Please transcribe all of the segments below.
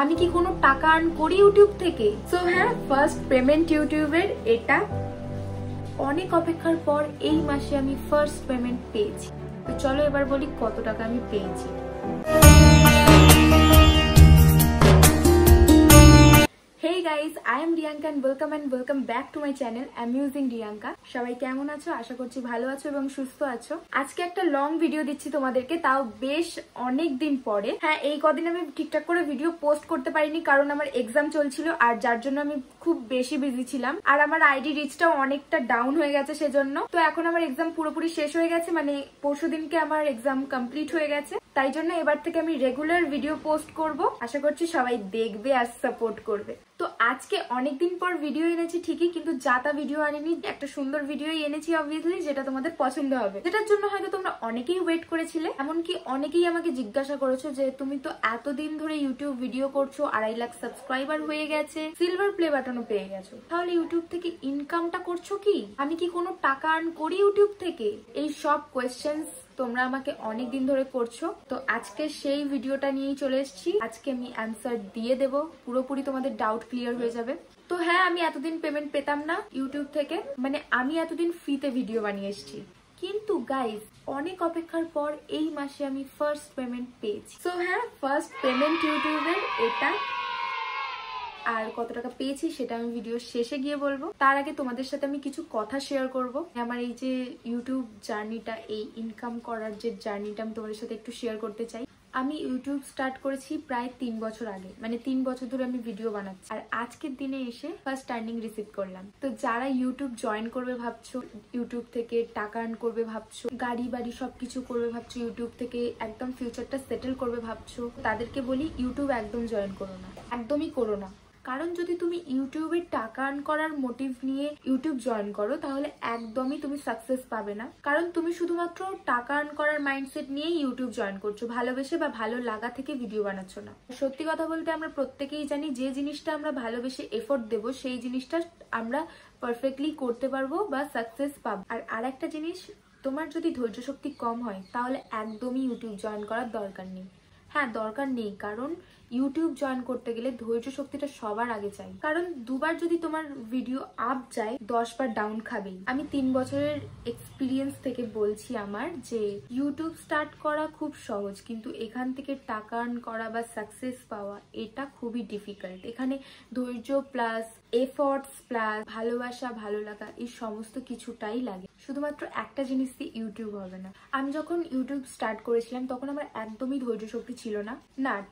আমি কি কোনো টাকা আর্ন করি ইউটিউব থেকে? সো হ্যাঁ, ফার্স্ট পেমেন্ট ইউটিউবের এটা। অনেক অপেক্ষার পর এই মাসে আমি ফার্স্ট পেমেন্ট পেয়েছি। তো চলো এবার বলি কত টাকা আমি পেয়েছি। Hey guys, I am Riyanka and welcome back to my channel Amusing Riyanka. সবাই কেমন আছো? আশা করছি ভালো আছো এবং সুস্থ আছো। আজকে একটা লং ভিডিও দিচ্ছি তোমাদেরকে, তাও বেশ অনেক দিন পরে। হ্যাঁ, এই কদিন আমি ঠিকঠাক করে ভিডিও পোস্ট করতে পারিনি কারণ আমার এক্সাম চলছিল, আর যার জন্য আমি খুব বেশি বিজি ছিলাম। আর আমার আইডি রিচটাও অনেকটা ডাউন হয়ে গেছে সেজন্য। তো এখন আমার এক্সাম পুরোপুরি শেষ হয়ে গেছে, মানে পরশুদিনকে আমার এক্সাম কমপ্লিট হয়ে গেছে। তাই জন্য এবার থেকে আমি রেগুলার ভিডিও পোস্ট করব। আশা করছি সবাই দেখবে আর সাপোর্ট করবে। তো আজকে অনেকদিন পর ভিডিও এনেছি ঠিকই, কিন্তু যাতা ভিডিও আনিনি, একটা সুন্দর ভিডিওই এনেছি অবভিয়াসলি, যেটা তোমাদের পছন্দ হবে, যেটার জন্য হয়তো তোমরা অনেকেই ওয়েট করেছিলে। এমনকি অনেকেই আমাকে জিজ্ঞাসা করেছো যে তুমি তো এতদিন ধরে ইউটিউব ভিডিও করছো, 2.5 লাখ সাবস্ক্রাইবার হয়ে গেছে, সিলভার প্লে বাটনও পেয়ে গেছো, তাহলে ইউটিউব থেকে ইনকামটা করছো কি? আমি কি কোনো টাকা আর্ন করি ইউটিউব থেকে? এই সব কোয়েশ্চেন্স তোমরা আমাকে অনেক দিন ধরে করছো। তো আজকে সেই ভিডিওটা নিয়েই চলে এসেছি। আজকে আমি অ্যান্সার দিয়ে দেব, পুরোপুরি তোমাদের ডাউট ক্লিয়ার হয়ে যাবে। তো হ্যাঁ, আমি এতদিন পেমেন্ট পেতাম না ইউটিউব থেকে, মানে আমি এতদিন ফ্রিতে ভিডিও বানিয়ে এসেছি। কিন্তু গাইজ, অনেক অপেক্ষার পর এই মাসে আমি ফার্স্ট পেমেন্ট পেয়েছি। তো হ্যাঁ, ফার্স্ট পেমেন্ট ইউটিউবের এটা। আর কত টাকা পেয়েছি সেটা আমি ভিডিও শেষে গিয়ে বলবো। তার আগে তোমাদের সাথে আমি কিছু কথা শেয়ার করব। আমার এই যে ইউটিউব জার্নিটা, এই ইনকাম করার যে জার্নিটা আমি তোমাদের সাথে একটু শেয়ার করতে চাই। আমি ইউটিউব স্টার্ট করেছি প্রায় 3 বছর আগে, মানে 3 বছর ধরে আমি ভিডিও বানাচ্ছি, আর আজকের দিনে এসে ফার্স্ট আর্নিং রিসিভ করলাম। তো যারা ইউটিউব জয়েন করবে ভাবছো, ইউটিউব থেকে টাকা আর্ন করবে ভাবছো, গাড়ি বাড়ি সবকিছু করবে ভাবছো, ইউটিউব থেকে একদম ফিউচারটা সেটেল করবে ভাবছো, তাদেরকে বলি ইউটিউব একদম জয়েন করো না, একদমই করো না। কারণ যদি তুমি ইউটিউবে টাকা আর্ন করার মোটিভ নিয়ে ইউটিউব জয়েন করো, তাহলে একদমই তুমি সাকসেস পাবে না। কারণ তুমি শুধুমাত্র টাকা আর্ন করার মাইন্ডসেট নিয়ে ইউটিউব জয়েন করছো, ভালোবেসে বা ভালো লাগা থেকে ভিডিও বানাচ্ছ না। সত্যি কথা বলতে আমরা প্রত্যেকেই জানি যে জিনিসটা আমরা ভালোবেসে এফোর্ট দেবো, সেই জিনিসটা আমরা পারফেক্টলি করতে পারবো বা সাকসেস পাবো। আর একটা জিনিস, তোমার যদি ধৈর্য শক্তি কম হয় তাহলে একদমই ইউটিউব জয়েন করার দরকার নেই। হ্যাঁ, দরকার নেই, কারণ ইউটিউব জয়েন করতে গেলে ধৈর্য শক্তিটা সবার আগে চাই। কারণ দুবার যদি তোমার ভিডিও আপ যায়, 10 বার ডাউন খাবেই। আমি 3 বছরের এক্সপিরিয়েন্স থেকে বলছি আমার, যে ইউটিউব স্টার্ট করা খুব সহজ, কিন্তু এখান থেকে টাকা আর্ন করা বা সাকসেস পাওয়া এটা খুবই ডিফিকাল্ট। এখানে ধৈর্য প্লাস এফর্টস প্লাস ভালোবাসা, ভালো লাগা, এই সমস্ত কিছুটাই লাগে। শুধুমাত্র একটা জিনিস দিয়ে ইউটিউব হবে না। আমি যখন ইউটিউব স্টার্ট করেছিলাম তখন আমার একদমই ধৈর্য শক্তি ছিল না,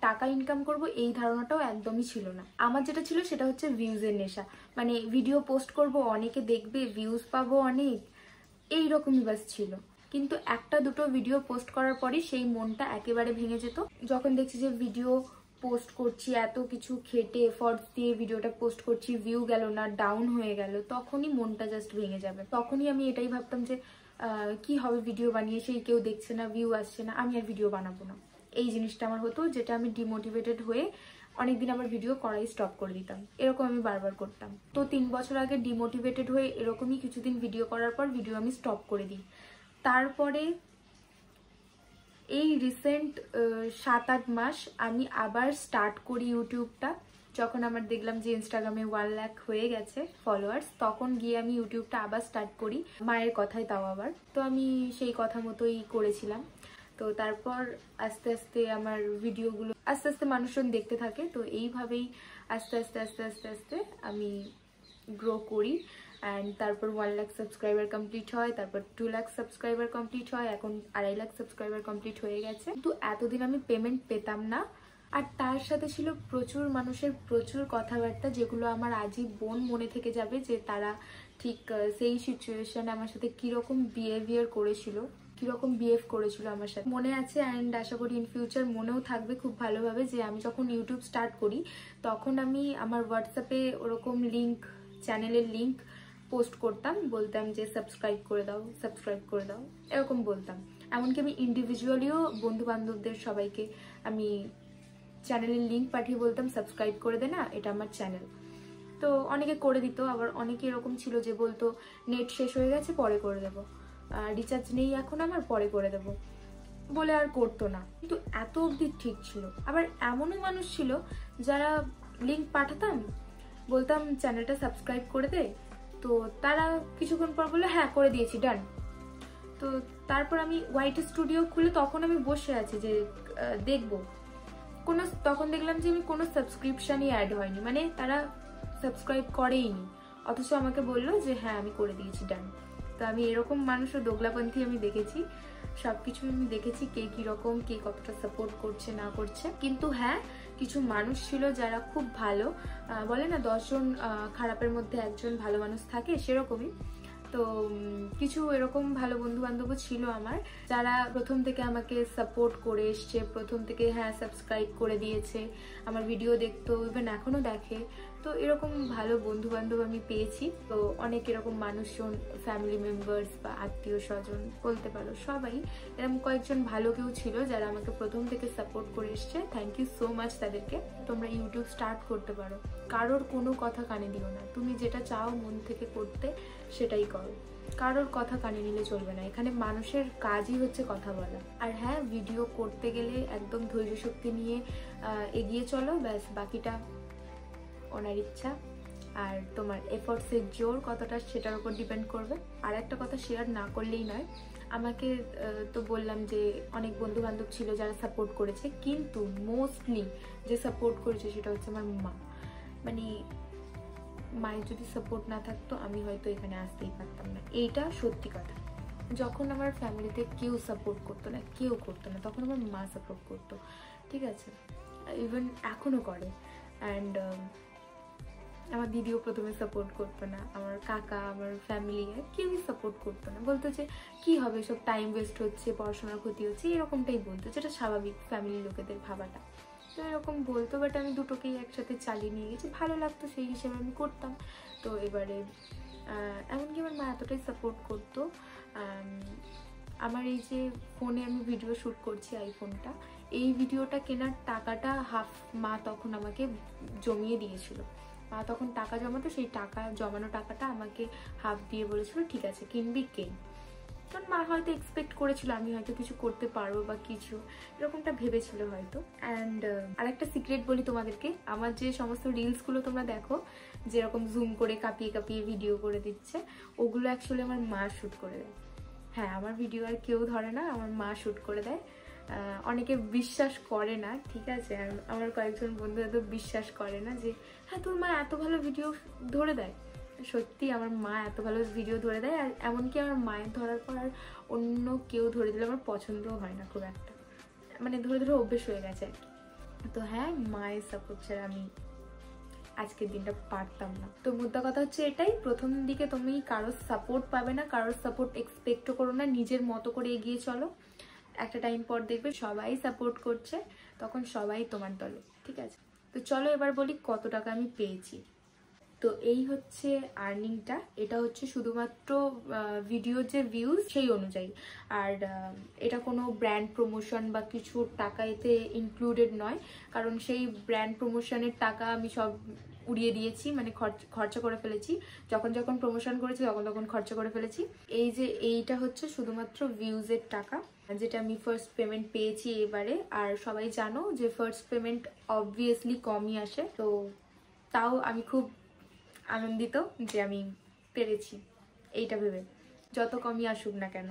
টাকা ইনকাম করব এই ধারণাটাও একদমই ছিল না। আমার যেটা ছিল সেটা হচ্ছে ভিউজের নেশা, মানে ভিডিও পোস্ট করব, অনেকে দেখবে, ভিউজ পাবো অনেক, এইরকমই বাস ছিল। কিন্তু একটা দুটো ভিডিও পোস্ট করার পরই সেই মনটা একেবারে ভেঙে যেত। যখন দেখছি যে ভিডিও পোস্ট করছি, এত কিছু খেটে এফর্টস দিয়ে ভিডিওটা পোস্ট করছি, ভিউ গেল না, ডাউন হয়ে গেল, তখনই মনটা জাস্ট ভেঙে যাবে। তখনই আমি এটাই ভাবতাম যে কি হবে, ভিডিও বানিয়ে সেই কেউ দেখছে না, ভিউ আসছে না, আমি আর ভিডিও বানাবো না। এই জিনিসটা আমার হতো, যেটা আমি ডিমোটিভেটেড হয়ে অনেকদিন আবার ভিডিও করাই স্টপ করে দিতাম। এরকম আমি বারবার করতাম। তো 3 বছর আগে ডিমোটিভেটেড হয়ে এরকমই কিছুদিন ভিডিও করার পর ভিডিও আমি স্টপ করে দিই। তারপরে এই রিসেন্ট 7-8 মাস আমি আবার স্টার্ট করি ইউটিউবটা। যখন আমার দেখলাম যে ইনস্টাগ্রামে 1 লাখ হয়ে গেছে ফলোয়ার্স, তখন গিয়ে আমি ইউটিউবটা আবার স্টার্ট করি, মায়ের কথায় তাও আবার। তো আমি সেই কথা মতোই করেছিলাম। তো তারপর আস্তে আস্তে আমার ভিডিওগুলো আস্তে আস্তে মানুষজন দেখতে থাকে। তো এইভাবেই আস্তে আস্তে আস্তে আস্তে আস্তে আমি গ্রো করি। অ্যান্ড তারপর 1 লাখ সাবস্ক্রাইবার কমপ্লিট হয়, তারপর 2 লাখ সাবস্ক্রাইবার কমপ্লিট হয়, এখন 2.5 লাখ সাবস্ক্রাইবার কমপ্লিট হয়ে গেছে। কিন্তু এতদিন আমি পেমেন্ট পেতাম না। আর তার সাথে ছিল প্রচুর মানুষের প্রচুর কথাবার্তা, যেগুলো আমার আজীবন মনে থেকে যাবে, যে তারা ঠিক সেই সিচুয়েশনে আমার সাথে কিরকম বিহেভ করেছিল আমার সাথে মনে আছে। অ্যান্ড আশা করি ইন ফিউচার মনেও থাকবে খুব ভালোভাবে, যে আমি যখন ইউটিউব স্টার্ট করি তখন আমি আমার হোয়াটসঅ্যাপে ওরকম চ্যানেলের লিঙ্ক পোস্ট করতাম, বলতাম যে সাবস্ক্রাইব করে দাও, এরকম বলতাম। এমনকি আমি ইন্ডিভিজুয়ালিও বন্ধু বান্ধবদের সবাইকে আমি চ্যানেলের লিঙ্ক পাঠিয়ে বলতাম সাবস্ক্রাইব করে দে না, এটা আমার চ্যানেল। তো অনেকে করে দিত, আবার অনেকে এরকম ছিল যে বলতো নেট শেষ হয়ে গেছে, পরে করে দেবো, রিচার্জ নেই এখন আমার, পরে করে দেবো। বলে আর করতো না, কিন্তু এত অবধি ঠিক ছিল। আবার এমনও মানুষ ছিল যারা লিঙ্ক পাঠাতাম, বলতাম চ্যানেলটা সাবস্ক্রাইব করে দে, তো তারা কিছুক্ষণ পর বললো হ্যাঁ করে দিয়েছি, ডান। তো তারপর আমি হোয়াইট স্টুডিও খুলে তখন আমি বসে আছি যে দেখবো, তখন দেখলাম যে আমি কোনো সাবস্ক্রিপশনই অ্যাড হয়নি, মানে তারা সাবস্ক্রাইব করেইনি, অথচ আমাকে বললো যে হ্যাঁ আমি করে দিয়েছি, ডান। তো আমি এরকম মানুষও দোগলাপন্থী আমি দেখেছি, সবকিছু আমি দেখেছি, কে কিরকম, কে কতটা সাপোর্ট করছে না করছে। কিন্তু হ্যাঁ, কিছু মানুষ ছিল যারা খুব ভালো, বলে না 10 জন খারাপের মধ্যে একজন ভালো মানুষ থাকে, সেরকমই। তো কিছু এরকম ভালো বন্ধু বান্ধবও ছিল আমার, যারা প্রথম থেকে আমাকে সাপোর্ট করে এসছে, প্রথম থেকে হ্যাঁ সাবস্ক্রাইব করে দিয়েছে, আমার ভিডিও দেখতো, ইভেন এখনো দেখে। তো এরকম ভালো বন্ধু বান্ধব আমি পেয়েছি। তো অনেক এরকম মানুষজন, ফ্যামিলি মেম্বার্স বা আত্মীয় স্বজন বলতে পারো, সবাই এরকম কয়েকজন ভালো কেউ ছিল যারা আমাকে প্রথম থেকে সাপোর্ট করে এসছে। থ্যাংক ইউ সো মাচ তাদেরকে। তোমরা ইউটিউব স্টার্ট করতে পারো, কারোর কোনো কথা কানে দিও না, তুমি যেটা চাও মন থেকে করতে সেটাই করো, কারোর কথা কানে নিলে চলবে না। এখানে মানুষের কাজই হচ্ছে কথা বলা। আর হ্যাঁ, ভিডিও করতে গেলে একদম ধৈর্য শক্তি নিয়ে এগিয়ে চলো, ব্যাস, বাকিটা ওনার ইচ্ছা আর তোমার এফোর্টসের জোর কতটা সেটার উপর ডিপেন্ড করবে। আর একটা কথা শেয়ার না করলেই নয়, আমাকে তো বললাম যে অনেক বন্ধু বান্ধব ছিল যারা সাপোর্ট করেছে, কিন্তু মোস্টলি যে সাপোর্ট করেছে সেটা হচ্ছে আমার মা। মানে মায়ের যদি সাপোর্ট না থাকতো আমি হয়তো এখানে আসতেই পারতাম না, এইটা সত্যি কথা। যখন আমার ফ্যামিলিতে কেউ সাপোর্ট করতো না, কেউ করতো না, তখন আমার মা সাপোর্ট করতো, ঠিক আছে, ইভেন এখনো করে। অ্যান্ড আমার দিদিও প্রথমে সাপোর্ট করতো না, আমার কাকা, আমার ফ্যামিলি কেউই সাপোর্ট করতো না, বলতো যে কি হবে, সব টাইম ওয়েস্ট হচ্ছে, পড়াশোনার ক্ষতি হচ্ছে, এরকমটাই বলতো, যেটা স্বাভাবিক ফ্যামিলির লোকেদের ভাবাটা। তো এরকম বলতো, বাট আমি দুটোকেই একসাথে চালিয়ে নিয়ে গেছি, ভালো লাগতো সেই হিসেবে আমি করতাম। তো এবারে এমনকি আমার মা এতটাই সাপোর্ট করতো, আমার এই যে ফোনে আমি ভিডিও শ্যুট করছি, আইফোনটা, এই ভিডিওটা কেনার টাকাটা হাফ মা তখন আমাকে জমিয়ে দিয়েছিল। মা তখন টাকা জমাতো, সেই টাকা জমানো টাকাটা আমাকে হাফ দিয়ে বলেছিল ঠিক আছে কিনবি কেন। কারণ মা হয়তো এক্সপেক্ট করেছিল আমি হয়তো কিছু করতে পারবো বা কিছু এরকমটা ভেবেছিল হয়তো। অ্যান্ড আরেকটা সিক্রেট বলি তোমাদেরকে, আমার যে সমস্ত রিলসগুলো তোমরা দেখো যেরকম জুম করে কাঁপিয়ে কাঁপিয়ে ভিডিও করে দিচ্ছে, ওগুলো অ্যাকচুয়ালি আমার মা শ্যুট করে দেয়। হ্যাঁ, আমার ভিডিও আর কেউ ধরে না, আমার মা শ্যুট করে দেয়। অনেকে বিশ্বাস করে না, ঠিক আছে, আর আমার কয়েকজন বন্ধু এত বিশ্বাস করে না যে হ্যাঁ তোর মা এত ভালো ভিডিও ধরে দেয়। সত্যি আমার মা এত ভালো ভিডিও ধরে দেয়, আর এমনকি আমার মায়ের ধরার পর আর অন্য কেউ ধরে দিলে আমার পছন্দও হয় না খুব একটা, মানে ধরে ধরে অভ্যেস হয়ে গেছে আর কি। তো হ্যাঁ, মায়ের সাপোর্ট ছাড়া আমি আজকের দিনটা পারতাম না। তো মুদ্রা কথা হচ্ছে এটাই, প্রথম দিকে তুমি কারোর সাপোর্ট পাবে না, কারোর সাপোর্ট এক্সপেক্টও করো না, নিজের মতো করে এগিয়ে চলো। একটা টাইম পর দেখবে সবাই সাপোর্ট করছে, তখন সবাই তোমার দলে, ঠিক আছে। তো চলো এবার বলি কত টাকা আমি পেয়েছি। তো এই হচ্ছে আর্নিংটা, এটা হচ্ছে শুধুমাত্র ভিডিওর যে ভিউজ সেই অনুযায়ী, আর এটা কোনো ব্র্যান্ড প্রমোশন বা কিছু টাকা এতে ইনক্লুডেড নয়, কারণ সেই ব্র্যান্ড প্রমোশনের টাকা আমি সব উড়িয়ে দিয়েছি, মানে খরচা করে ফেলেছি, যখন যখন প্রমোশন করেছি তখন তখন খরচা করে ফেলেছি। এই যে এইটা হচ্ছে শুধুমাত্র ভিউজের টাকা, যেটা আমি ফার্স্ট পেমেন্ট পেয়েছি এবারে। আর সবাই জানো যে ফার্স্ট পেমেন্ট অবভিয়াসলি কমই আসে, তো তাও আমি খুব আনন্দিত যে আমি পেরেছি এইটা ভেবে, যত কমই আসুক না কেন।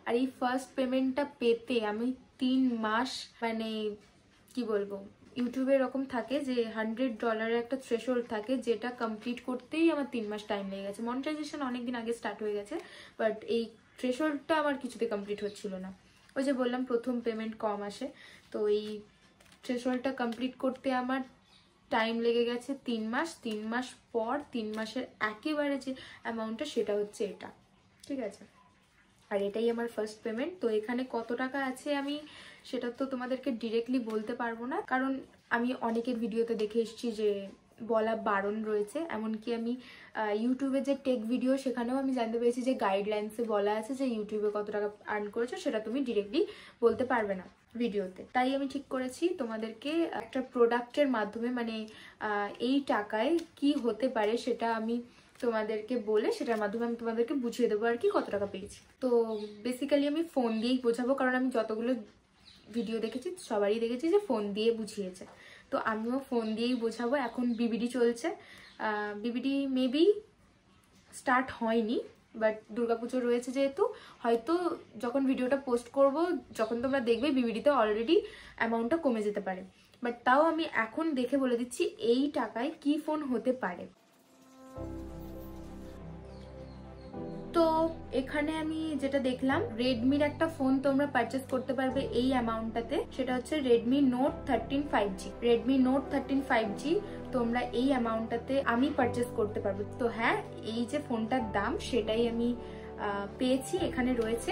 আর এই ফার্স্ট পেমেন্টটা পেতে আমি 3 মাস, মানে কি বলবো, ইউটিউবে এরকম থাকে যে $100 একটা থ্রেশহোল্ড থাকে, যেটা কমপ্লিট করতেই আমার 3 মাস টাইম লেগে গেছে। মনিটাইজেশন অনেকদিন আগে স্টার্ট হয়ে গেছে, বাট এই থ্রেশহোল্ডটা আমার কিছুতে কমপ্লিট হচ্ছিল না। ওই যে বললাম প্রথম পেমেন্ট কম আসে, তো এই থ্রেশহোল্ডটা কমপ্লিট করতে আমার টাইম লেগে গেছে 3 মাস। 3 মাস পর 3 মাসের একেবারে যে অ্যামাউন্টটা সেটা হচ্ছে এটা, ঠিক আছে। আর এটাই আমার ফার্স্ট পেমেন্ট। তো এখানে কত টাকা আছে আমি সেটা তো তোমাদেরকে ডিরেক্টলি বলতে পারবো না, কারণ আমি অনেকের ভিডিওতে দেখে এসেছি যে বলা বারণ রয়েছে। এমনকি আমি ইউটিউবে যে টেক ভিডিও, সেখানেও আমি জানতে পেরেছি যে গাইডলাইন্সে বলা আছে যে ইউটিউবে কত টাকা আর্ন করেছো সেটা তুমি ডিরেক্টলি বলতে পারবে না ভিডিওতে। তাই আমি ঠিক করেছি তোমাদেরকে একটা প্রোডাক্টের মাধ্যমে, মানে এই টাকায় কি হতে পারে সেটা আমি তোমাদেরকে বলে সেটার মাধ্যমে আমি তোমাদেরকে বুঝিয়ে দেবো আর কি কত টাকা পেয়েছি। তো বেসিক্যালি আমি ফোন দিয়েই বোঝাবো, কারণ আমি যতগুলো ভিডিও দেখেছি সবারই দেখেছি যে ফোন দিয়ে বুঝিয়েছে, তো আমিও ফোন দিয়েই বোঝাবো। এখন বিবিডি চলছে, বিবিডি মেবি স্টার্ট হয়নি, বাট দুর্গাপুজো রয়েছে যেহেতু হয়তো যখন ভিডিওটা পোস্ট করব, যখন তোমরা দেখবে বিবিডিতে অলরেডি অ্যামাউন্টটা কমে যেতে পারে। বাট তাও আমি এখন দেখে বলে দিচ্ছি এই টাকায় কি ফোন হতে পারে। তো এখানে আমি যেটা দেখলাম, রেডমির একটা ফোন তোমরা পারচেস করতে পারবে এই অ্যামাউন্টটাতে, সেটা হচ্ছে Redmi note 13 5G। Redmi note 13 5G তোমরা এই অ্যামাউন্টটাতে আমি পারচেস করতে পারবো। তো হ্যাঁ, এই যে ফোনটার দাম সেটাই আমি পেয়েছি, এখানে রয়েছে।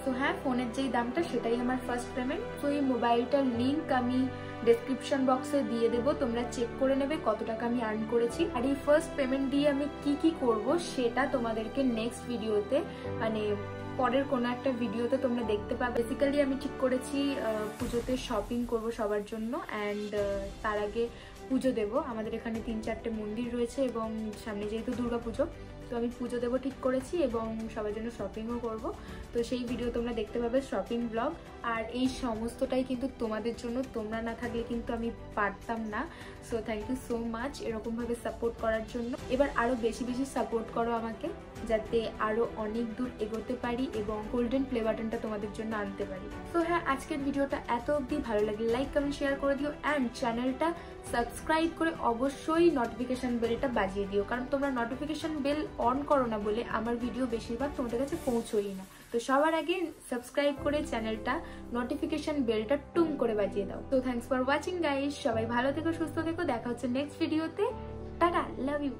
তো হ্যাঁ, ফোনের যেই দামটা সেটাই আমার ফার্স্ট পেমেন্ট। তো এই মোবাইলটার লিঙ্ক আমি ডেসক্রিপশন বক্সে দিয়ে দেবো, তোমরা চেক করে নেবে কত টাকা আমি আর্ন করেছি। আর এই ফার্স্ট পেমেন্ট দিয়ে আমি কি কি করব সেটা তোমাদেরকে নেক্সট ভিডিওতে, মানে পরের কোনো একটা ভিডিওতে তোমরা দেখতে পাবে। বেসিক্যালি আমি ঠিক করেছি পুজোতে শপিং করব সবার জন্য, অ্যান্ড তার আগে পুজো দেব। আমাদের এখানে 3-4টে মন্দির রয়েছে এবং সামনে যেহেতু দুর্গাপুজো, তো আমি পুজো দেবো ঠিক করেছি এবং সবার জন্য শপিংও করব। তো সেই ভিডিও তোমরা দেখতে পাবে, শপিং ব্লগ। আর এই সমস্তটাই কিন্তু তোমাদের জন্য, তোমরা না থাকলে কিন্তু আমি পারতাম না। So thank you so much এরকমভাবে সাপোর্ট করার জন্য। এবার আরও বেশি বেশি সাপোর্ট করো আমাকে, যাতে আরও অনেক দূর এগোতে পারি এবং গোল্ডেন প্লে বাটনটা তোমাদের জন্য আনতে পারি। তো হ্যাঁ, আজকের ভিডিওটা এত অবধি। ভালো লাগলে লাইক কমেন্ট শেয়ার করে দিও, অ্যান্ড চ্যানেলটা সাবস্ক্রাইব করে অবশ্যই নোটিফিকেশন বেলটা বাজিয়ে দিও, কারণ তোমরা নোটিফিকেশন বেল অন করো না বলে আমার ভিডিও বেশিরভাগ তোমাদের কাছে পৌঁছোই না। তো সবার আগে সাবস্ক্রাইব করে চ্যানেলটা নোটিফিকেশন বেলটা টুম করে বাজিয়ে দাও। তো থ্যাঙ্কস ফর ওয়াচিং গাইস, সবাই ভালো থেকো, সুস্থ থেকো, দেখা হচ্ছে নেক্সট ভিডিওতে। Tata, love you.